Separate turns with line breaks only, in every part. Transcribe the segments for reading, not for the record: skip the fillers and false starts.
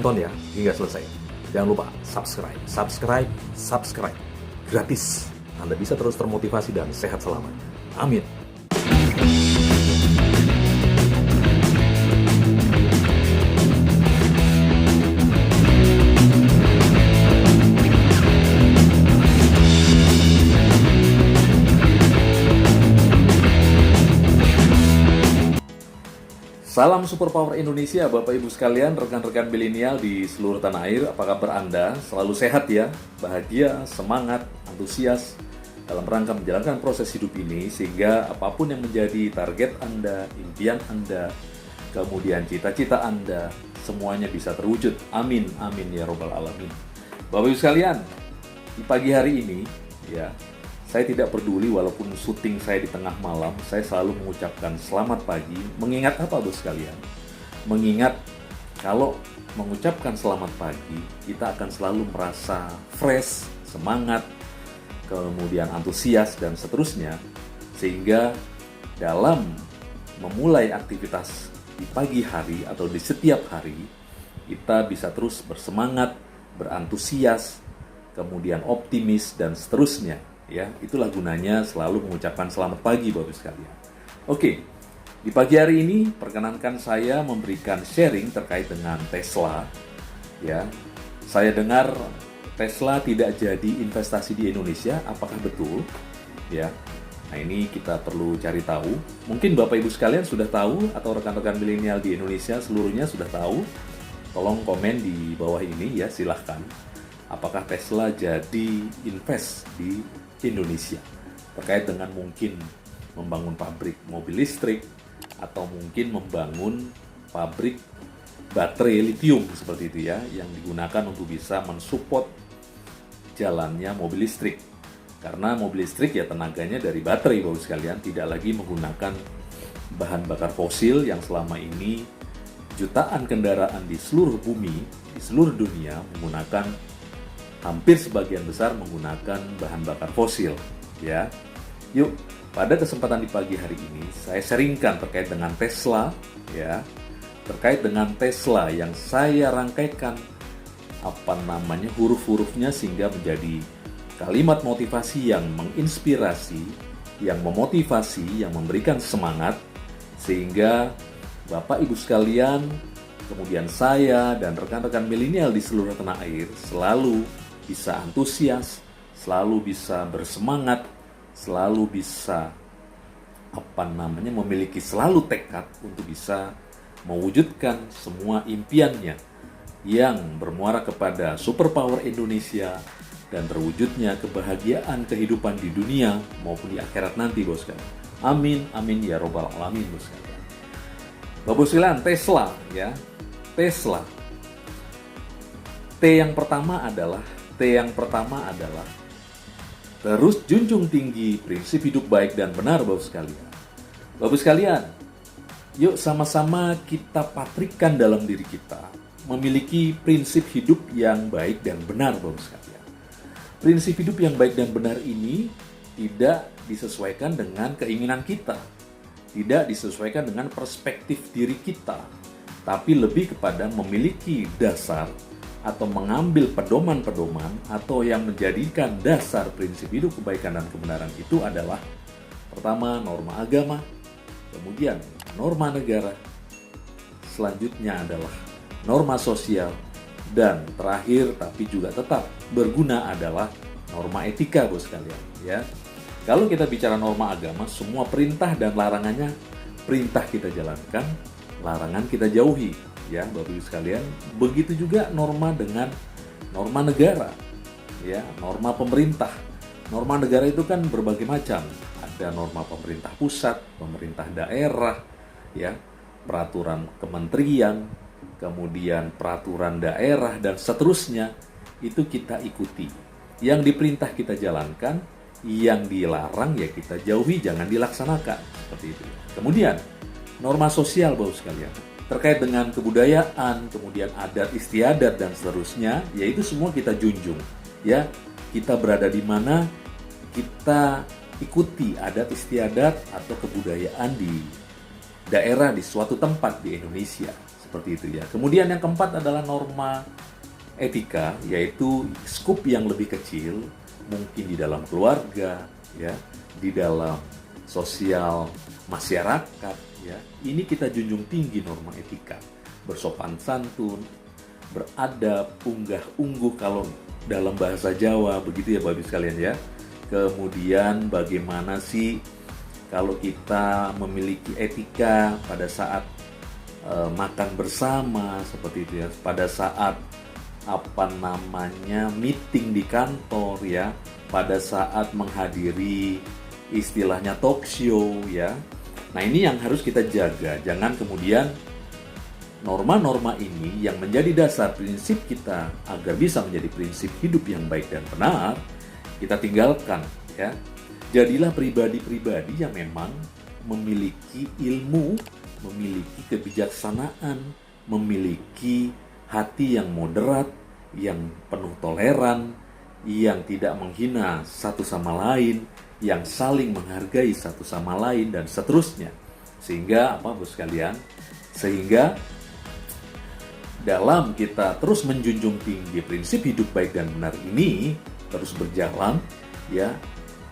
tonton ya hingga selesai. Jangan lupa subscribe. Gratis. Anda bisa terus termotivasi dan sehat selamanya. Amin. Salam Superpower Indonesia, Bapak Ibu sekalian, rekan-rekan milenial di seluruh tanah air. Apa kabar Anda? Selalu sehat ya, bahagia, semangat, antusias dalam rangka menjalankan proses hidup ini, sehingga apapun yang menjadi target Anda, impian Anda, kemudian cita-cita Anda, semuanya bisa terwujud. Amin, amin ya robbal alamin. Bapak Ibu sekalian, di pagi hari ini ya, saya tidak peduli walaupun syuting saya di tengah malam, saya selalu mengucapkan selamat pagi. Mengingat apa bos sekalian? Mengingat kalau mengucapkan selamat pagi, kita akan selalu merasa fresh, semangat, kemudian antusias dan seterusnya. Sehingga dalam memulai aktivitas di pagi hari atau di setiap hari, kita bisa terus bersemangat, berantusias, kemudian optimis dan seterusnya. Ya, itulah gunanya selalu mengucapkan selamat pagi Bapak sekalian. Oke, di pagi hari ini perkenankan saya memberikan sharing terkait dengan Tesla. Ya, saya dengar Tesla tidak jadi investasi di Indonesia, apakah betul? Ya, nah ini kita perlu cari tahu. Mungkin Bapak Ibu sekalian sudah tahu atau rekan-rekan milenial di Indonesia seluruhnya sudah tahu. Tolong komen di bawah ini ya, silahkan. Apakah Tesla jadi invest di Indonesia terkait dengan mungkin membangun pabrik mobil listrik atau mungkin membangun pabrik baterai lithium seperti itu ya, yang digunakan untuk bisa mensupport jalannya mobil listrik. Karena mobil listrik ya tenaganya dari baterai Bapak sekalian, tidak lagi menggunakan bahan bakar fosil yang selama ini jutaan kendaraan di seluruh bumi, di seluruh dunia menggunakan, hampir sebagian besar menggunakan bahan bakar fosil ya. Yuk, pada kesempatan di pagi hari ini saya sharingkan terkait dengan Tesla ya. Terkait dengan Tesla yang saya rangkaikan huruf-hurufnya sehingga menjadi kalimat motivasi yang menginspirasi, yang memotivasi, yang memberikan semangat, sehingga Bapak Ibu sekalian, kemudian saya dan rekan-rekan milenial di seluruh tanah air selalu bisa antusias, selalu bisa bersemangat, selalu bisa memiliki selalu tekad untuk bisa mewujudkan semua impiannya yang bermuara kepada Superpower Indonesia dan terwujudnya kebahagiaan kehidupan di dunia maupun di akhirat nanti bos sekalian. Amin, amin ya robbal alamin bos sekalian. Bapak sekalian, Tesla ya, Tesla. T yang pertama adalah terus junjung tinggi prinsip hidup baik dan benar Bapak sekalian. Bapak sekalian, yuk sama-sama kita patrikan dalam diri kita memiliki prinsip hidup yang baik dan benar Bapak sekalian. Prinsip hidup yang baik dan benar ini tidak disesuaikan dengan keinginan kita, tidak disesuaikan dengan perspektif diri kita, tapi lebih kepada memiliki dasar atau mengambil pedoman-pedoman atau yang menjadikan dasar prinsip hidup kebaikan dan kebenaran itu adalah pertama norma agama, kemudian norma negara, selanjutnya adalah norma sosial, dan terakhir tapi juga tetap berguna adalah norma etika bos sekalian ya. Kalau kita bicara norma agama, semua perintah dan larangannya, perintah kita jalankan, larangan kita jauhi ya Bapak Ibu sekalian. Begitu juga norma dengan norma negara ya, norma pemerintah. Norma negara itu kan berbagai macam, ada norma pemerintah pusat, pemerintah daerah ya, peraturan kementerian, kemudian peraturan daerah dan seterusnya. Itu kita ikuti, yang diperintah kita jalankan, yang dilarang ya kita jauhi, jangan dilaksanakan seperti itu. Kemudian norma sosial Bapak sekalian, terkait dengan kebudayaan, kemudian adat istiadat dan seterusnya, yaitu semua kita junjung ya. Kita berada di mana, kita ikuti adat istiadat atau kebudayaan di daerah, di suatu tempat di Indonesia seperti itu ya. Kemudian yang keempat adalah norma etika, yaitu skup yang lebih kecil, mungkin di dalam keluarga, ya, di dalam sosial masyarakat, ya. Ini kita junjung tinggi norma etika, bersopan santun, beradab, unggah-ungguh kalau dalam bahasa Jawa, begitu ya Bapak Ibu sekalian ya. Kemudian bagaimana sih kalau kita memiliki etika pada saat makan bersama, seperti itu ya, pada saat meeting di kantor ya, pada saat menghadiri istilahnya talk show ya. Nah, ini yang harus kita jaga, jangan kemudian norma-norma ini yang menjadi dasar prinsip kita agar bisa menjadi prinsip hidup yang baik dan benar, kita tinggalkan ya. Jadilah pribadi-pribadi yang memang memiliki ilmu, memiliki kebijaksanaan, memiliki hati yang moderat, yang penuh toleran, yang tidak menghina satu sama lain, yang saling menghargai satu sama lain, dan seterusnya. Sehingga apa Bos sekalian? Sehingga dalam kita terus menjunjung tinggi prinsip hidup baik dan benar ini terus berjalan ya,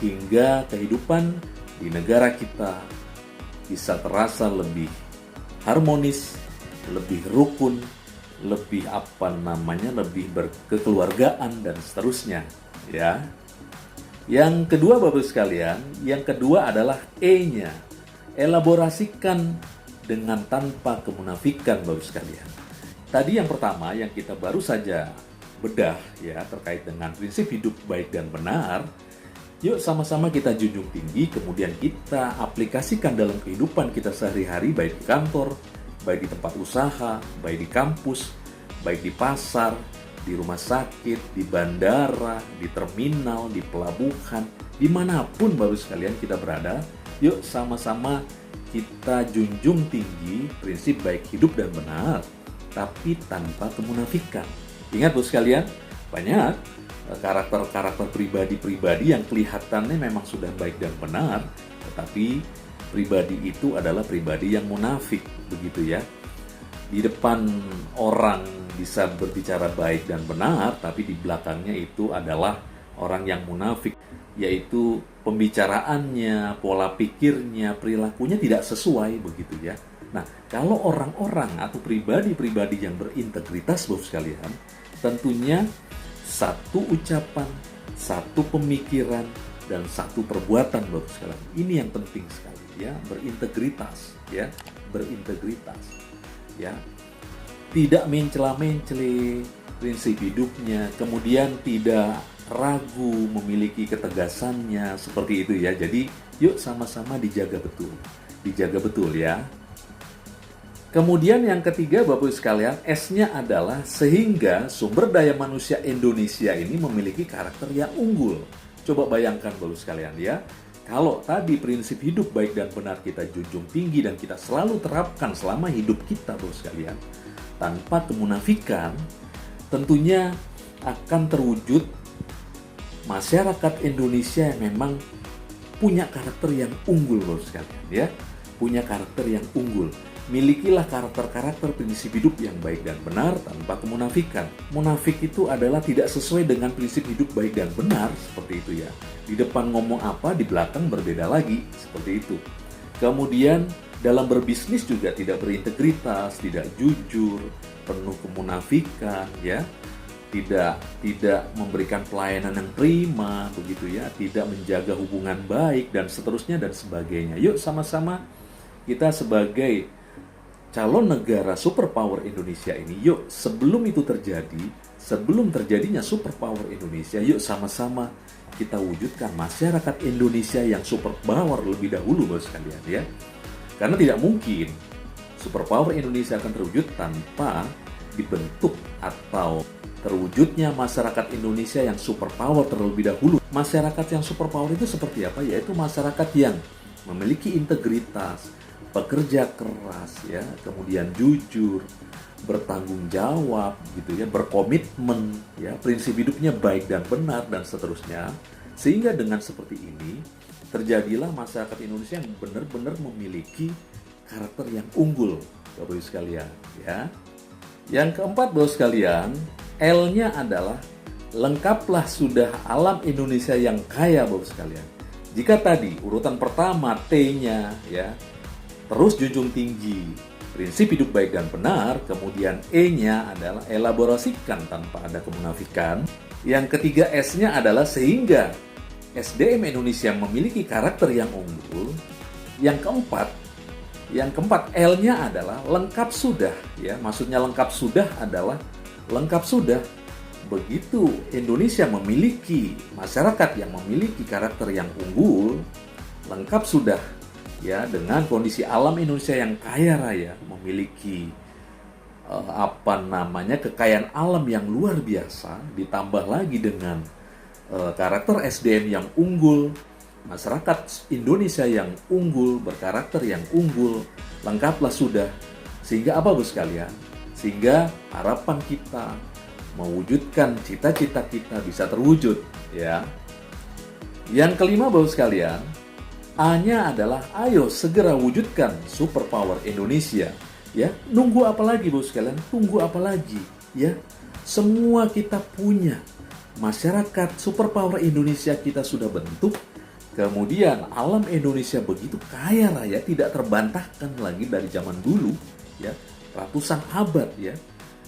hingga kehidupan di negara kita bisa terasa lebih harmonis, lebih rukun, lebih lebih berkekeluargaan dan seterusnya ya. Yang kedua Bapak sekalian, yang kedua adalah E-nya. Elaborasikan dengan tanpa kemunafikan Bapak sekalian. Tadi yang pertama yang kita baru saja bedah ya, terkait dengan prinsip hidup baik dan benar. Yuk sama-sama kita junjung tinggi, kemudian kita aplikasikan dalam kehidupan kita sehari-hari, baik di kantor, baik di tempat usaha, baik di kampus, baik di pasar, di rumah sakit, di bandara, di terminal, di pelabuhan, dimanapun Bapak sekalian kita berada. Yuk sama-sama kita junjung tinggi prinsip baik hidup dan benar, tapi tanpa kemunafikan. Ingat Bapak sekalian, banyak karakter-karakter pribadi-pribadi yang kelihatannya memang sudah baik dan benar, tetapi pribadi itu adalah pribadi yang munafik, begitu ya. Di depan orang bisa berbicara baik dan benar, tapi di belakangnya itu adalah orang yang munafik, yaitu pembicaraannya, pola pikirnya, perilakunya tidak sesuai, begitu ya. Nah, kalau orang-orang atau pribadi-pribadi yang berintegritas Bapak sekalian, tentunya satu ucapan, satu pemikiran, dan satu perbuatan Bapak sekalian. Ini yang penting sekali ya, berintegritas ya, berintegritas ya. Tidak mencela-mencele prinsip hidupnya, kemudian tidak ragu memiliki ketegasannya, seperti itu ya. Jadi yuk sama-sama dijaga betul ya. Kemudian yang ketiga Bapak sekalian, S-nya adalah sehingga sumber daya manusia Indonesia ini memiliki karakter yang unggul. Coba bayangkan Bapak sekalian ya, kalau tadi prinsip hidup baik dan benar kita junjung tinggi dan kita selalu terapkan selama hidup kita Bapak sekalian, tanpa kemunafikan, tentunya akan terwujud masyarakat Indonesia yang memang punya karakter yang unggul Bapak sekalian ya, punya karakter yang unggul. Milikilah karakter-karakter prinsip hidup yang baik dan benar tanpa kemunafikan. Munafik itu adalah tidak sesuai dengan prinsip hidup baik dan benar, seperti itu ya. Di depan ngomong apa, di belakang berbeda lagi, seperti itu. Kemudian dalam berbisnis juga tidak berintegritas, tidak jujur, penuh kemunafikan ya. Tidak memberikan pelayanan yang prima, begitu ya. Tidak menjaga hubungan baik dan seterusnya dan sebagainya. Yuk sama-sama kita sebagai calon negara superpower Indonesia ini, yuk sebelum itu terjadi, sebelum terjadinya superpower Indonesia, yuk sama-sama kita wujudkan masyarakat Indonesia yang superpower lebih dahulu Bapak sekalian ya. Karena tidak mungkin superpower Indonesia akan terwujud tanpa dibentuk atau terwujudnya masyarakat Indonesia yang superpower terlebih dahulu. Masyarakat yang superpower itu seperti apa? Yaitu masyarakat yang memiliki integritas, bekerja keras ya, kemudian jujur, bertanggung jawab gitu ya, berkomitmen ya, prinsip hidupnya baik dan benar dan seterusnya. Sehingga dengan seperti ini terjadilah masyarakat Indonesia yang benar-benar memiliki karakter yang unggul Bapak Ibu sekalian, ya. Yang keempat, Bapak sekalian, L-nya adalah lengkaplah sudah alam Indonesia yang kaya, Bapak sekalian. Jika tadi urutan pertama T-nya ya, terus junjung tinggi prinsip hidup baik dan benar, kemudian E-nya adalah elaborasikan tanpa ada kemunafikan. Yang ketiga S-nya adalah sehingga SDM Indonesia memiliki karakter yang unggul. Yang keempat L-nya adalah lengkap sudah ya. Maksudnya lengkap sudah adalah lengkap sudah. Begitu Indonesia memiliki masyarakat yang memiliki karakter yang unggul, lengkap sudah ya, dengan kondisi alam Indonesia yang kaya raya, memiliki kekayaan alam yang luar biasa, ditambah lagi dengan karakter SDM yang unggul, masyarakat Indonesia yang unggul, berkarakter yang unggul, lengkaplah sudah. Sehingga apa, Bu sekalian? Sehingga harapan kita mewujudkan cita-cita kita bisa terwujud, ya. Yang kelima, Bapak sekalian, A-nya adalah ayo segera wujudkan superpower Indonesia, ya. Nunggu apa lagi, Bapak sekalian? Tunggu apa lagi, ya? Semua kita punya. Masyarakat superpower Indonesia kita sudah bentuk. Kemudian alam Indonesia begitu kaya raya, tidak terbantahkan lagi dari zaman dulu, ya. Ratusan abad, ya.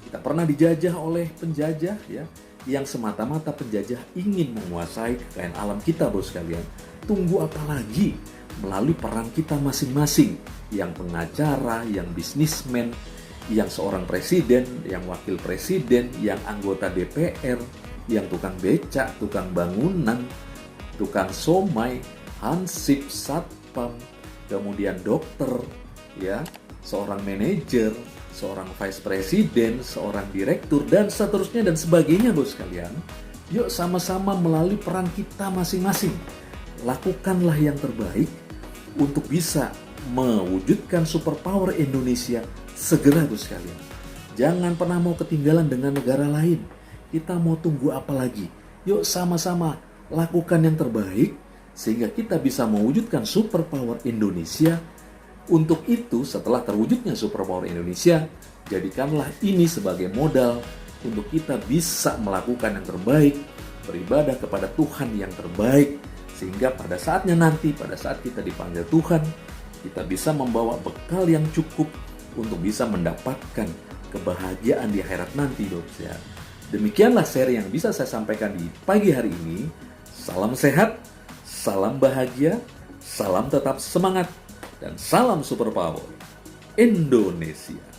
Kita pernah dijajah oleh penjajah ya, yang semata-mata penjajah ingin menguasai kekayaan alam kita, Bos sekalian. Tunggu apa lagi? Melalui peran kita masing-masing, yang pengacara, yang bisnismen, yang seorang presiden, yang wakil presiden, yang anggota DPR, yang tukang becak, tukang bangunan, tukang somai, hansip, satpam, kemudian dokter, ya, seorang manajer, seorang vice president, seorang direktur, dan seterusnya dan sebagainya, Bos sekalian. Yuk sama-sama melalui peran kita masing-masing, lakukanlah yang terbaik untuk bisa mewujudkan superpower Indonesia segera, Bos sekalian. Jangan pernah mau ketinggalan dengan negara lain. Kita mau tunggu apa lagi? Yuk sama-sama lakukan yang terbaik sehingga kita bisa mewujudkan superpower Indonesia. Untuk itu, setelah terwujudnya superpower Indonesia, jadikanlah ini sebagai modal untuk kita bisa melakukan yang terbaik, beribadah kepada Tuhan yang terbaik, sehingga pada saatnya nanti, pada saat kita dipanggil Tuhan, kita bisa membawa bekal yang cukup untuk bisa mendapatkan kebahagiaan di akhirat nanti, ya. Demikianlah seri yang bisa saya sampaikan di pagi hari ini. Salam sehat, salam bahagia, salam tetap semangat, dan salam superpower Indonesia.